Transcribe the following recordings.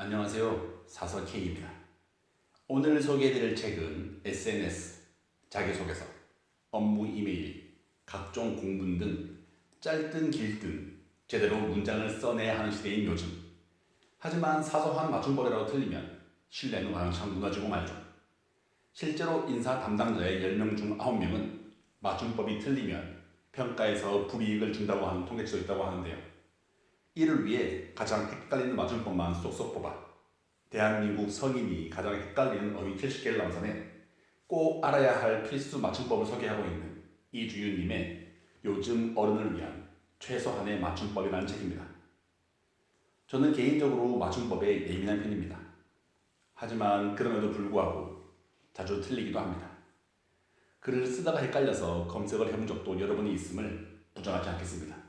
안녕하세요. 사서 K입니다. 오늘 소개해드릴 책은 SNS, 자기소개서, 업무 이메일, 각종 공문 등 짧든 길든 제대로 문장을 써내야 하는 시대인 요즘. 하지만 사소한 맞춤법이라도 틀리면 신뢰는 왕창 무너지고 말죠. 실제로 인사 담당자의 10명 중 9명은 맞춤법이 틀리면 평가에서 불이익을 준다고 하는 통계치도 있다고 하는데요. 이를 위해 가장 헷갈리는 맞춤법만 쏙쏙 뽑아 대한민국 성인이 가장 헷갈리는 어휘 70개를 남산해 꼭 알아야 할 필수 맞춤법을 소개하고 있는 이주윤님의 요즘 어른을 위한 최소한의 맞춤법이라는 책입니다. 저는 개인적으로 맞춤법에 예민한 편입니다. 하지만 그럼에도 불구하고 자주 틀리기도 합니다. 글을 쓰다가 헷갈려서 검색을 해본 적도 여러 번이 있음을 부정하지 않겠습니다.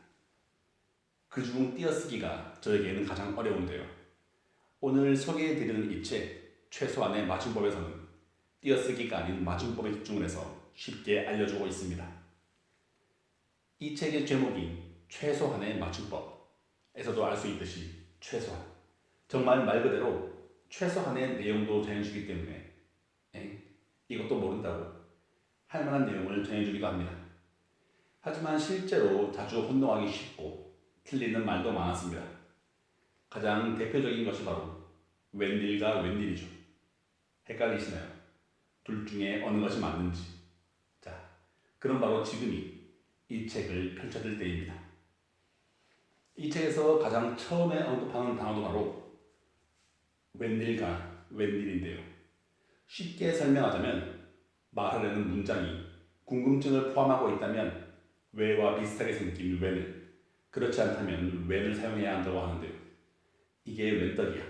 그중 띄어쓰기가 저에게는 가장 어려운데요. 오늘 소개해드리는 이 책 최소한의 맞춤법에서는 띄어쓰기가 아닌 맞춤법에 집중을 해서 쉽게 알려주고 있습니다. 이 책의 제목인 최소한의 맞춤법에서도 알 수 있듯이 최소한, 정말 말 그대로 최소한의 내용도 전해주기 때문에 이것도 모른다고 할 만한 내용을 전해주기도 합니다. 하지만 실제로 자주 혼동하기 쉽고 틀리는 말도 많았습니다. 가장 대표적인 것이 바로 웬일과 웬일이죠. 헷갈리시나요? 둘 중에 어느 것이 맞는지. 자, 그럼 바로 지금이 이 책을 펼쳐들 때입니다. 이 책에서 가장 처음에 언급하는 단어도 바로 웬일과 웬일인데요. 쉽게 설명하자면 말하려는 문장이 궁금증을 포함하고 있다면 왜와 비슷하게 생긴 웬을, 그렇지 않다면 웬을 사용해야 한다고 하는데요. 이게 웬떡이야.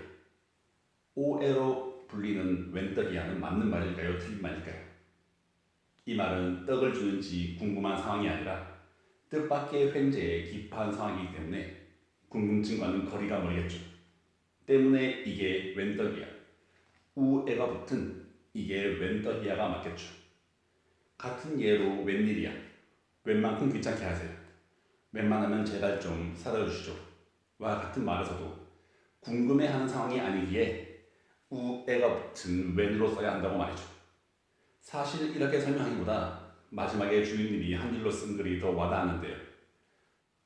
오해로 불리는 웬떡이야는 맞는 말일까요? 틀린 말일까요? 이 말은 떡을 주는지 궁금한 상황이 아니라 뜻밖의 횡재에 기파한 상황이기 때문에 궁금증과는 거리가 멀겠죠. 때문에 이게 웬떡이야. 우애가 붙은 이게 웬떡이야가 맞겠죠. 같은 예로 웬일이야. 웬만큼 귀찮게 하세요. 웬만하면 제발 좀 사다 주시죠. 와 같은 말에서도 궁금해하는 상황이 아니기에 우애가 붙은 웬으로 써야 한다고 말이죠. 사실 이렇게 설명하기보다 마지막에 주인님이 한 줄로 쓴 글이 더 와닿았는데요.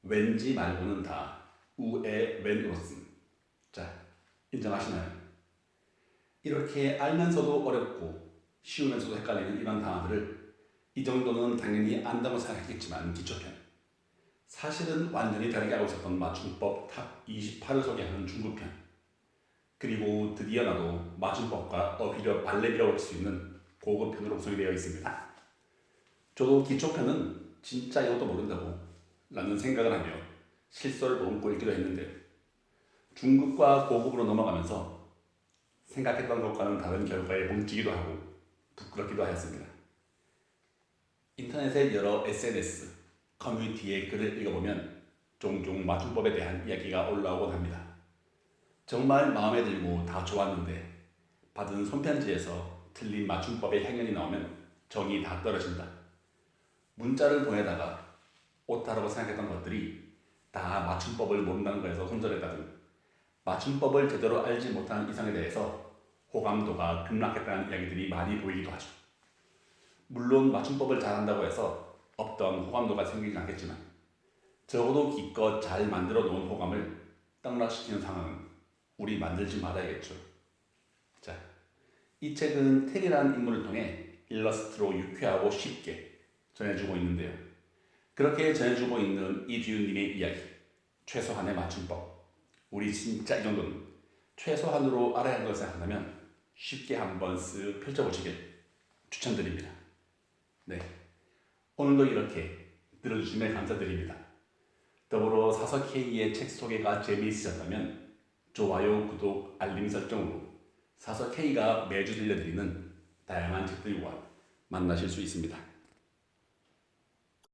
왠지 말고는 다 우애 웬으로 쓴. 자, 인정하시나요? 이렇게 알면서도 어렵고 쉬우면서도 헷갈리는 이런 단어들을 이 정도는 당연히 안다고 생각했겠지만 기초편. 사실은 완전히 다르게 알고 있었던 맞춤법 탑 28을 소개하는 중급편. 그리고 드디어 나도 맞춤법과 어휘력 발레리라고 할 수 있는 고급편으로 구성이 되어 있습니다. 저도 기초편은 진짜 이것도 모른다고 라는 생각을 하며 실소를 머금고 읽기도 했는데 중급과 고급으로 넘어가면서 생각했던 것과는 다른 결과에 뭉치기도 하고 부끄럽기도 하였습니다. 인터넷의 여러 SNS, 커뮤니티의 글을 읽어보면 종종 맞춤법에 대한 이야기가 올라오곤 합니다. 정말 마음에 들고 다 좋았는데 받은 손편지에서 틀린 맞춤법의 향연이 나오면 정이 다 떨어진다. 문자를 보내다가 옳다라고 생각했던 것들이 다 맞춤법을 모른다는 거에서 손절했다 등 맞춤법을 제대로 알지 못하는 이상에 대해서 호감도가 급락했다는 이야기들이 많이 보이기도 하죠. 물론 맞춤법을 잘한다고 해서 없던 호감도가 생기진 않겠지만 적어도 기껏 잘 만들어 놓은 호감을 떡락시키는 상황은 우리 만들지 말아야겠죠. 자, 이 책은 테리라는 인물을 통해 일러스트로 유쾌하고 쉽게 전해주고 있는데요. 그렇게 전해주고 있는 이주윤님의 이야기, 최소한의 맞춤법. 우리 진짜 이 정도는 최소한으로 알아야 한다고 생각한다면 쉽게 한번 쓱 펼쳐보시길 추천드립니다. 네. 오늘도 이렇게 들어주시면 감사드립니다. 더불어 사서 K의 책 소개가 재미있으셨다면 좋아요, 구독, 알림 설정으로 사서 K가 매주 들려드리는 다양한 책들과 만나실 수 있습니다.